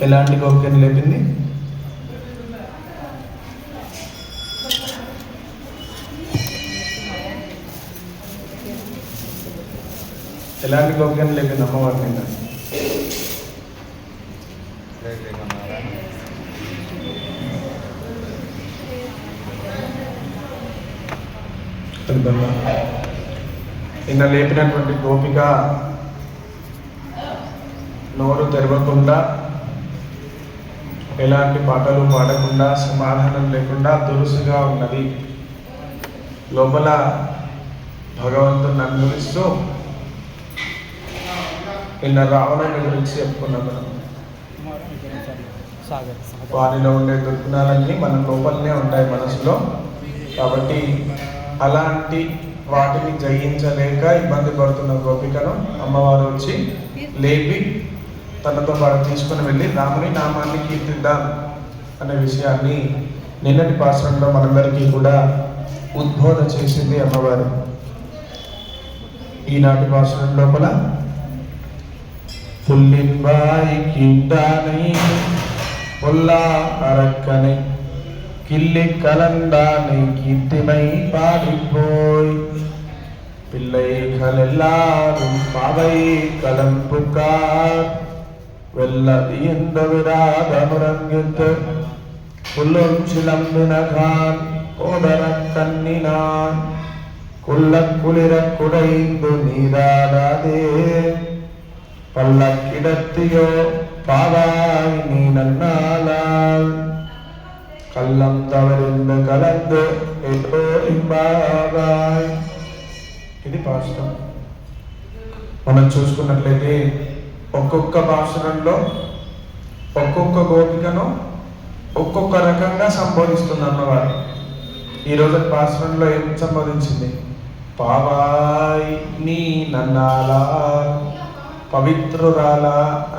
ఎలాంటి గోపికను లేపింది? ఎలాంటి గోపికను లేపింది అమ్మవారి నిన్న? నిన్న లేపినటువంటి గోపిక నోరు తెరవకుండా, ఎలాంటి పాటలు పాడకుండా, సమాధానం లేకుండా దురుసుగా ఉన్నది. లోపల భగవంతుని అనుభవిస్తూ నిన్న రావణుని గురించి చెప్పుకున్నాం మనం. వారిలో ఉండే దుర్గుణాలన్నీ మన లోపలనే ఉంటాయి మనసులో. కాబట్టి అలాంటి వాటిని జయించలేక ఇబ్బంది పడుతున్న గోపికను అమ్మవారు వచ్చి లేపి తనతో పాటు తీసుకుని వెళ్ళి రాముని నామాన్ని కీర్తిద్దాం అనే విషయాన్ని నిన్నటి పాశ్రంలో మనందరికీ కూడా ఉద్బోధ చేసింది అమ్మవారు. ఈనాటి పాశ్రం లోపల పుల్లింబాయి కీంటానై పొల్లా అరక్కనై கிள்ளி கலந்தானை கீர்த்திமை பாடிப்போய் பிள்ளைகள் எல்லாரும் பாவை கலம்புக்கார் வெள்ளதியந்த விராத முரங்கித்து புல்லும் சிலம்பினகான் கோடர கண்ணினான் குள்ள குளிர குடைந்து நீராடாதே பல்லக்கிடத்தியோ பாவாய் நீ நன்னாளால் కళ్ళం తవరింద కలందు ఎటో ఇంబాగాయ్. ఇది పాశ్రం. మనం చూసుకున్నట్లయితే ఒక్కొక్క పాశ్రంలో ఒక్కొక్క గోపికను ఒక్కొక్క రకంగా సంబోధిస్తుంది అమ్మవారు. ఈరోజు పాశ్రంలో ఏం సంబోధించింది? పావాయ్ నీ నన్నాలా, పవిత్రురాల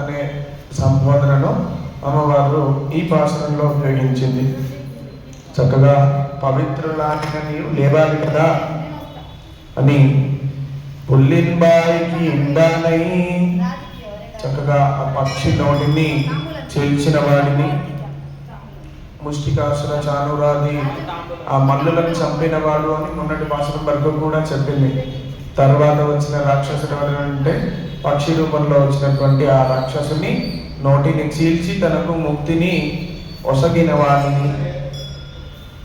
అనే సంబోధనను అమ్మవారు ఈ పాశ్రంలో ఉపయోగించింది. చక్కగా పవిత్రులాంటి నీవు లేవాలి కదా అని పుల్లింబాయికి ఇందానై చక్కగా ఆ పక్షి నోటిని చేల్చిన వాడిని, ముష్టికాసుర చానురాది ఆ మల్లులను చంపిన వాడు అని మొన్నటి పాశ్రం వరకు కూడా చెప్పింది. తర్వాత వచ్చిన రాక్షసుడు అంటే పక్షి రూపంలో వచ్చినటువంటి ఆ రాక్షసుని నోటిని చీల్చి తనకు ముక్తిని ఒసగిన వాడిని.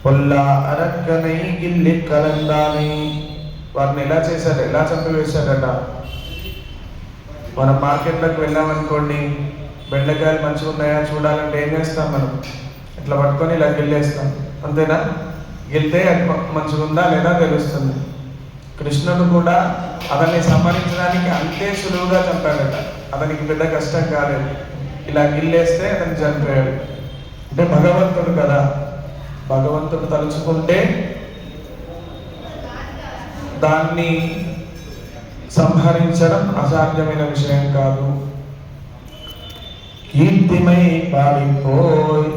పొల్లా అరక్కనై గిల్లి కలందాని, వారిని ఎలా చేశాడు, ఎలా చంపివేశాడట. మనం మార్కెట్లోకి వెళ్ళామనుకోండి, బెండకాయలు మంచిగా ఉన్నాయా చూడాలంటే ఏం చేస్తాం? మనం ఇట్లా పట్టుకొని ఇలా గిల్లేస్తాం, అంతేనా? గిల్తే అది మంచిగా ఉందా లేదా తెలుస్తుంది. కృష్ణుడు కూడా అతన్ని సంహరించడానికి అంతే సులువుగా చంపాడట. అతనికి పెద్ద కష్టం కాలేదు, ఇలా గిల్లేస్తే అతను చనిపోయాడు. అంటే భగవంతుడు కదా, భగవంతుడు తలుచుకుంటే దాన్ని సంహరించడం అసాధ్యమైన విషయం కాదు. కీర్తిమై పాడిపోయి,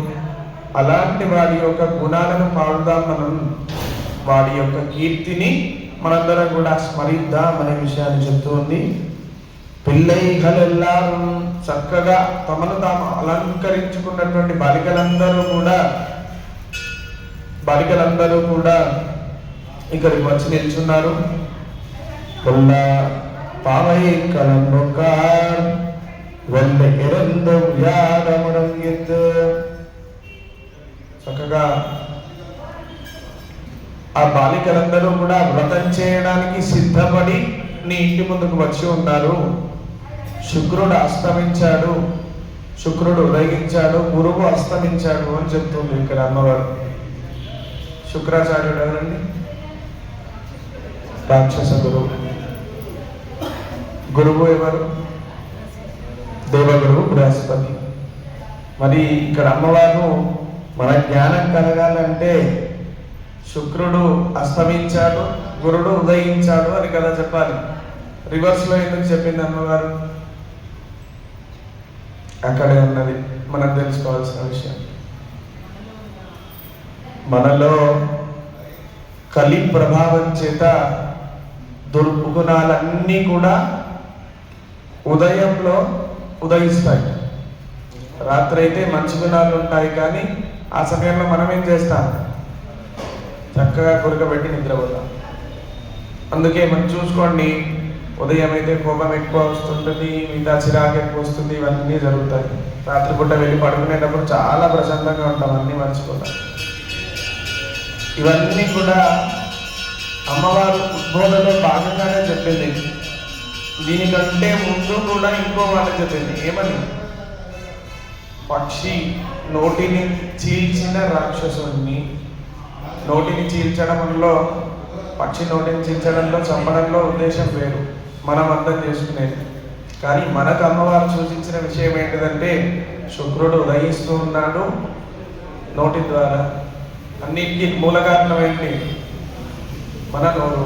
అలాంటి వాడి యొక్క గుణాలను పాడుదాం మనం, వాడి యొక్క కీర్తిని మనందరం కూడా స్మరిద్దాం అనే విషయాన్ని చెప్తూ ఉంది. పిల్లైగలెల్లారు, చక్కగా తమను తాము అలంకరించుకున్నటువంటి బాలికలందరూ కూడా ఇక్కడికి వచ్చి నిల్చున్నారు. పొల్ల పావై కలంబొక్కార్ వెల్ల ఎరందు వ్యాధమురంగిత్, చక్కగా ఆ బాలికలందరూ కూడా వ్రతం చేయడానికి సిద్ధపడి నీ ఇంటి ముందుకు వచ్చి ఉన్నారు. శుక్రుడు అస్తమించాడు, శుక్రుడు ఉదయించాడు, గురువు అస్తమించాడు అని చెప్తుంది ఇక్కడ అమ్మవారు. శుక్రాచార్యుడు ఎవరండి? రాక్షస గురువు. గురువు ఎవరు? దేవగురువు బృహస్పతి. మరి ఇక్కడ అమ్మవారు మన జ్ఞానం కలగాలంటే శుక్రుడు అస్తమించాడు, గురుడు ఉదయించాడు అని కదా చెప్పాలి. రివర్స్లో ఎందుకు చెప్పింది అమ్మవారు? అక్కడే ఉన్నది మనం తెలుసుకోవాల్సిన విషయం. మనలో కలి ప్రభావం చేత దుర్గుణాలన్నీ కూడా ఉదయంలో ఉదయిస్తాయి. రాత్రి అయితే మంచి గుణాలు ఉంటాయి, కానీ ఆ సమయంలో మనం ఏం చేస్తాం? చక్కగా కొరకబెట్టి నిద్రపోతాం. అందుకే మనం చూసుకోండి, ఉదయం అయితే కోపం ఎక్కువ వస్తుంటుంది, మిగతా చిరాకు ఎక్కువ వస్తుంది, ఇవన్నీ జరుగుతాయి. రాత్రిపూట వెళ్ళి పడుకునేటప్పుడు చాలా ప్రశాంతంగా ఉంటాం, అన్నీ మర్చిపోతాం. ఇవన్నీ కూడా అమ్మవారు ఉద్బోధనలో భాగంగానే చెప్పింది. దీనికంటే ముందు కూడా ఇంకో మాట చెప్పింది. ఏమని? పక్షి నోటిని చీల్చిన రాక్షసుని. నోటిని చీల్చడంలో, పక్షి నోటిని చీల్చడంలో, చంపడంలో ఉద్దేశం వేరు, మనం అర్థం చేసుకునేది. కానీ మనకు అమ్మవారు సూచించిన విషయం ఏంటిదంటే, శుక్రుడు ఉదయిస్తూ ఉన్నాడు నోటి ద్వారా. అన్నిటికీ మూల కారణం ఏంటి? మన నోరు.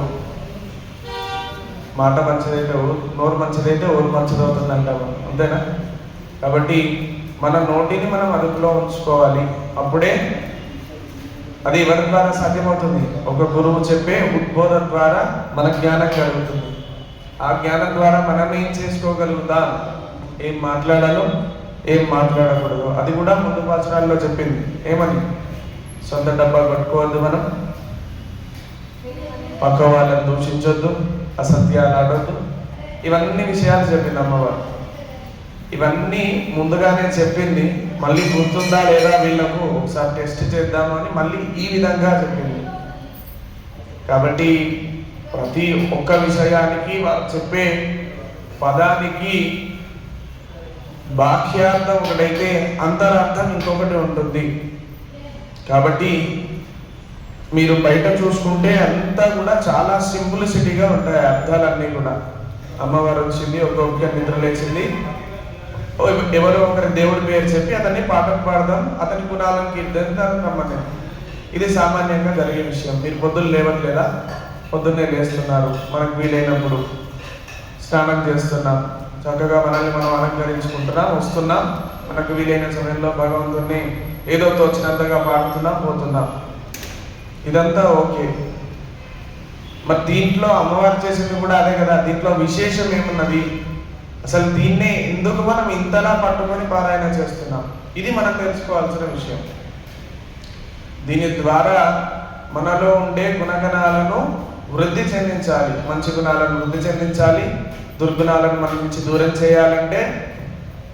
మాట మంచిదైతే నోరు మంచిదైతే ఊరు మంచిదవుతుంది అంటాము, అంతేనా? కాబట్టి మన నోటిని మనం అదుపులో ఉంచుకోవాలి. అప్పుడే అది ఎవరి ద్వారా సాధ్యమవుతుంది? ఒక గురువు చెప్పే ఉద్బోధన ద్వారా మన జ్ఞానం కలుగుతుంది. ఆ జ్ఞానం ద్వారా మనం ఏం చేసుకోగలుగుతాం, ఏం మాట్లాడాలో ఏం మాట్లాడకూడదు, అది కూడా ముందు పాఠశాలలో చెప్పింది. ఏమని? సొంత డబ్బా కొట్టుకోవద్దు, మనం పక్క వాళ్ళని దూషించొద్దు, అసత్యాలు ఆడొద్దు, ఇవన్నీ విషయాలు చెప్పింది అమ్మవారు. ఇవన్నీ ముందుగానే చెప్పింది. మళ్ళీ గుర్తుందా లేదా వీళ్ళకు ఒకసారి టెస్ట్ చేద్దాము అని మళ్ళీ ఈ విధంగా చెప్పింది. కాబట్టి ప్రతి ఒక్క విషయానికి చెప్పే పదానికి బాహ్యార్థం ఒకటైతే అంతరార్థం ఇంకొకటి ఉంటుంది. కాబట్టి మీరు బయట చూసుకుంటే అంతా కూడా చాలా సింప్లిసిటీగా ఉంటాయి అర్థాలన్నీ కూడా. అమ్మవారు వచ్చింది, ఒక్కొక్క నిద్ర లేచింది, ఎవరో ఒకరి దేవుడి పేరు చెప్పి అతన్ని పాటలు పాడదాం, అతని గుణాలను కీర్తిద్దాం రమ్మని. ఇది సామాన్యంగా జరిగే విషయం. మీరు పొద్దున్న లేవట్లేదా? పొద్దున్నే లేస్తున్నారు, మనకు వీలైనప్పుడు స్నానం చేస్తున్నాం, చక్కగా మనల్ని మనం అలంకరించుకుంటున్నాం, వస్తున్నాం, మనకు వీలైన సమయంలో భగవంతుని ఏదో తోచినంతగా పాడుతున్నాం, పోతున్నాం. ఇదంతా ఓకే. మరి దీంట్లో అమ్మవారు చేసింది కూడా అదే కదా. దీంట్లో విశేషం ఏమున్నది? అసలు దీన్నే ఎందుకు మనం ఇంతలా పట్టుకొని పారాయణ చేస్తున్నాం? ఇది మనం తెలుసుకోవాల్సిన విషయం. దీని ద్వారా మనలో ఉండే గుణగణాలను వృద్ధి చెందించాలి, మంచి గుణాలను వృద్ధి చెందించాలి. దుర్గుణాలను మన నుంచి దూరం చేయాలంటే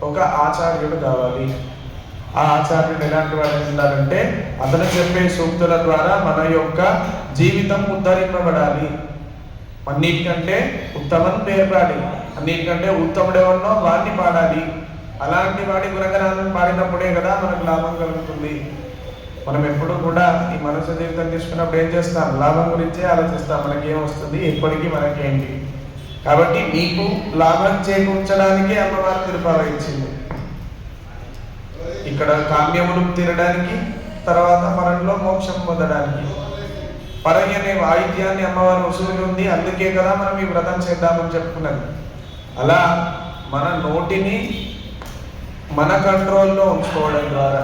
ఒక ఆచార్యుడు కావాలి. ఆ ఆచార్యుడు ఎలాంటి వాడు ఉండాలంటే, అతను చెప్పే సూక్తుల ద్వారా మన యొక్క జీవితం ఉద్ధరింపబడాలి. అన్నిటికంటే ఉత్తమం పేర్పాడి, అన్నిటికంటే ఉత్తముడేవన్నో వాడిని పాడాలి. అలాంటి వాడి గుణగణాలను పాడినప్పుడే కదా మనకు లాభం కలుగుతుంది. మనం ఎప్పుడు కూడా ఈ మనుష్య జీవితం తీసుకున్నప్పుడు ఏం చేస్తాం? లాభం గురించే ఆలోచిస్తాం. మనకి ఏం వస్తుంది, ఎప్పటికీ మనకేంటి. కాబట్టి నీకు లాభం చేకూర్చడానికే అమ్మవారు తిరుపాలు ఇచ్చింది. ఇక్కడ కామ్యములు తీరడానికి, తర్వాత పరంలో మోక్షం పొందడానికి. పరై అనే వాయిద్యాన్ని అమ్మవారు వసూలు ఉంది, అందుకే కదా మనం ఈ వ్రతం చేద్దామని చెప్పుకున్నది. అలా మన నోటిని మన కంట్రోల్లో ఉంచుకోవడం ద్వారా,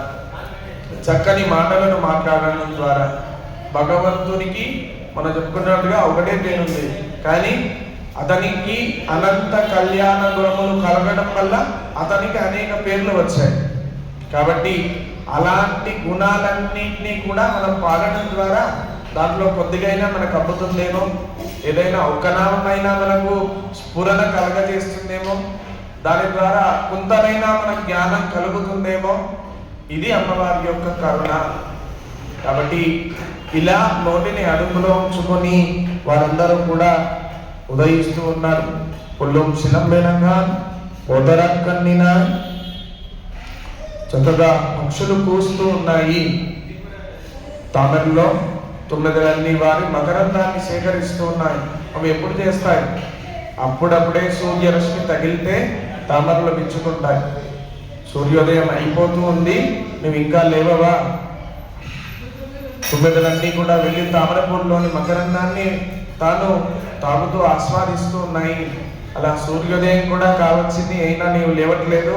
చక్కని మాటలను మాట్లాడడం ద్వారా, భగవంతునికి మనం చెప్పుకున్నట్టుగా ఒకటే పేరుంది, కానీ అతనికి అనంత కళ్యాణ గుణములు కలగడం వల్ల అతనికి అనేక పేర్లు వచ్చాయి. కాబట్టి అలాంటి గుణాలన్నింటినీ కూడా మనం పాడడం ద్వారా దాంట్లో కొద్దిగైనా మనకు అబ్బుతుందేమో, ఏదైనా ఒక్క నామైనా మనకు స్ఫురణ కలగజేస్తుందేమో, దాని ద్వారా కొంతనైనా మన జ్ఞానం కలుగుతుందేమో. ఇది అమ్మవారి యొక్క కరుణ. కాబట్టి ఇలా నోటిని అదుపులో ఉంచుకొని వారందరూ కూడా ఉదయిస్తూ ఉన్నారు. పుల్లం శిలంబెనంగా పొదరక్కన్నిన చక్కగా పక్షులు కూస్తూ ఉన్నాయి. తామరలో తుమ్మెదలన్నీ వారి మకరందాన్ని సేకరిస్తూ ఉన్నాయి. అవి ఎప్పుడు చేస్తాయి? అప్పుడప్పుడే సూర్యరశ్మి తగిలితే తామరలు విచ్చుకుంటాయి. సూర్యోదయం అయిపోతూ ఉంది, నువ్వు ఇంకా లేవవా? తుమ్మెదలన్నీ కూడా వెళ్ళి తామరపూర్లోని మకరందాన్ని తాను తాగుతూ ఆస్వాదిస్తూ ఉన్నాయి. అలా సూర్యోదయం కూడా కావచ్చింది, అయినా నీవు లేవట్లేదు,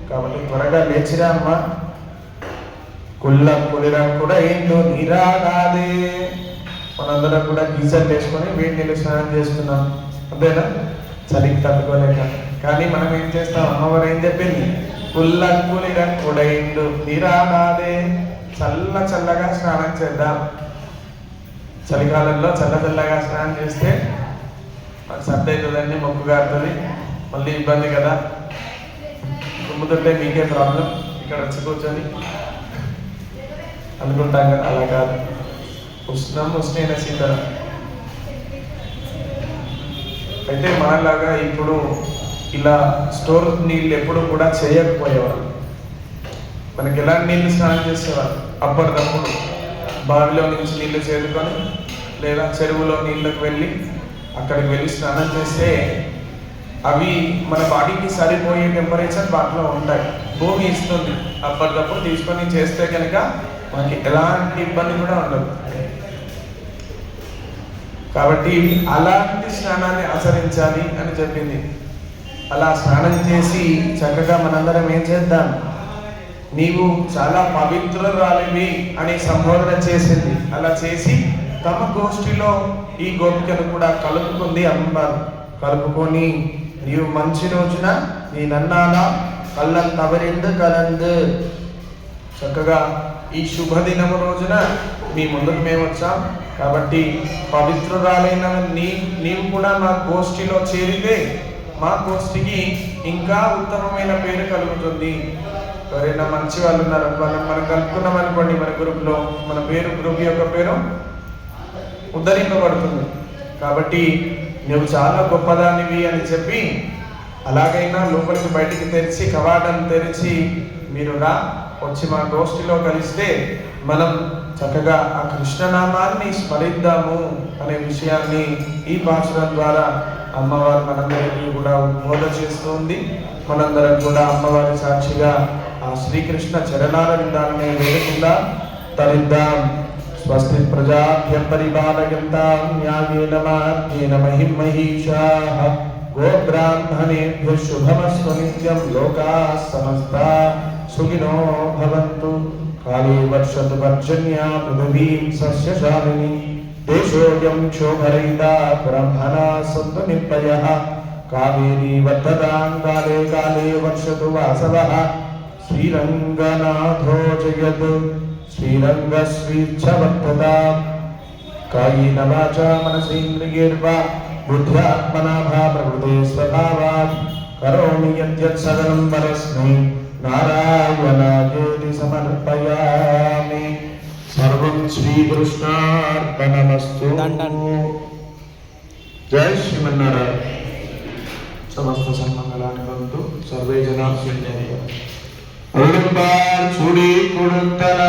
కాబట్టి త్వరగా లేచిరా అమ్మా. కుళ్ళ కులిరా కూడా ఏంటో నీరాగాదే. మనందరం కూడా గీజర్ వేసుకొని వేడి నీళ్ళు స్నానం చేస్తున్నాం, అంతేనా? చలికి తట్టుకోలేక. కానీ మనం ఏం చేస్తాం? అమ్మవారు ఏం చెప్పింది? కుల్లక్కులిర కుడైండు నీరాడాదే. చల్లగా స్నానం చేద్దాం. చలికాలంలో చల్లగా స్నానం చేస్తే సర్ది అవుతుందండి, మొక్కు కారుతుంది, మళ్ళీ ఇబ్బంది కదా. తుమ్ముతుంటే మీకే ప్రాబ్లం, ఇక్కడ వచ్చి కూర్చొని అనుకుంటాం కదా, అలా కాదు. ఉష్ణైన శీతలం. అయితే మనలాగా ఇప్పుడు ఇలా స్టోర్ నీళ్ళు ఎప్పుడు కూడా చేయకపోయేవారు. మనకి ఎలాంటి నీళ్ళు స్నానం చేసేవారు? అప్పటికప్పుడు బావిలో నుంచి నీళ్లు చేరుకొని లేదా చెరువులో నీళ్ళకి వెళ్ళి అక్కడికి వెళ్ళి స్నానం చేస్తే అవి మన బాడీకి సరిపోయే టెంపరేచర్ వాటిలో ఉంటాయి. భూమి ఇస్తుంది. అప్పటికప్పుడు తీసుకొని చేస్తే కనుక మనకి ఎలాంటి ఇబ్బంది కూడా ఉండదు. కాబట్టి అలాంటి స్నానాన్ని ఆచరించాలి అని చెప్పింది. అలా స్నానం చేసి చక్కగా మనందరం ఏం చేద్దాం? నీవు చాలా పవిత్రురాలివి అని సంబోధన చేసింది. అలా చేసి తమ గోష్ఠిలో ఈ గోపికను కూడా కలుపుకుంది అమ్మవారు. కలుపుకొని నీవు మంచి రోజున నీ నన్నాల కళ్ళం తవరిందు కలందు, చక్కగా ఈ శుభదినము రోజున మీ ముందుకు మేము వచ్చాం కాబట్టి పవిత్రురాలైన నీవు కూడా మా గోష్ఠిలో చేరితే మా గోష్ఠికి ఇంకా ఉత్తమమైన పేరు కలుగుతుంది. ఎవరైనా మంచి వాళ్ళు ఉన్నారు, మనం కలుపుకున్నాం అనుకోండి, మన గ్రూప్లో మన పేరు, గ్రూప్ యొక్క పేరు ఉద్ధరింపబడుతుంది. కాబట్టి నువ్వు చాలా గొప్పదానివి అని చెప్పి అలాగైనా లోపలికి బయటికి తెరిచి కవాటం తెరిచి మీరు రా, వచ్చి మా గోష్ఠిలో కలిస్తే మనం చక్కగా ఆ కృష్ణనామాన్ని స్మరిద్దాము అనే విషయాన్ని ఈ భాషల ద్వారా అమ్మవారు మనందరికీ కూడా బోధ చేస్తుంది. మనందరం కూడా అమ్మవారి సాక్షిగా ఆ శ్రీకృష్ణ చరణాల విందాలనే వేడకుండా తరిద్దాం. స్వస్తి ప్రజాభ్య పరిపాలయంతాం న్యాయేన మార్గేణ మహిమహీషాః గోబ్రాహ్మణేభ్యః శుభమస్తు నిత్యం. లోకాః సమస్తాః సుఖినో భవంతు. కాళీ వర్షతు పర్జన్యా పృథివీం సస్యశాలినీ. దేశోऽयं క్షోభరహితः బ్రహ్మణాः సन्तు నిర్భయాः. కావేరీ వర్ధతాం కాలే కాలే వర్షతు వాసవః. శ్రీరంగనాథో జయతు శ్రీరంగశ్రీచ్ఛవర్ధతాం. కాయేన వాచా మనసేంద్రియైర్వా బుద్ధ్యాత్మనా వా ప్రకృతే స్వభావాత్ కరోమి యద్యత్ సకలం పరస్మై నారాయణాయేతి సమర్పయామి. సర్వం శ్రీకృష్ణార్పణమస్తు. జై శ్రీమన్నారాయణ. సమస్త సన్మంగళాని భవంతు. సర్వే జనా సుఖినో భవంతు. చూడి కొడుతల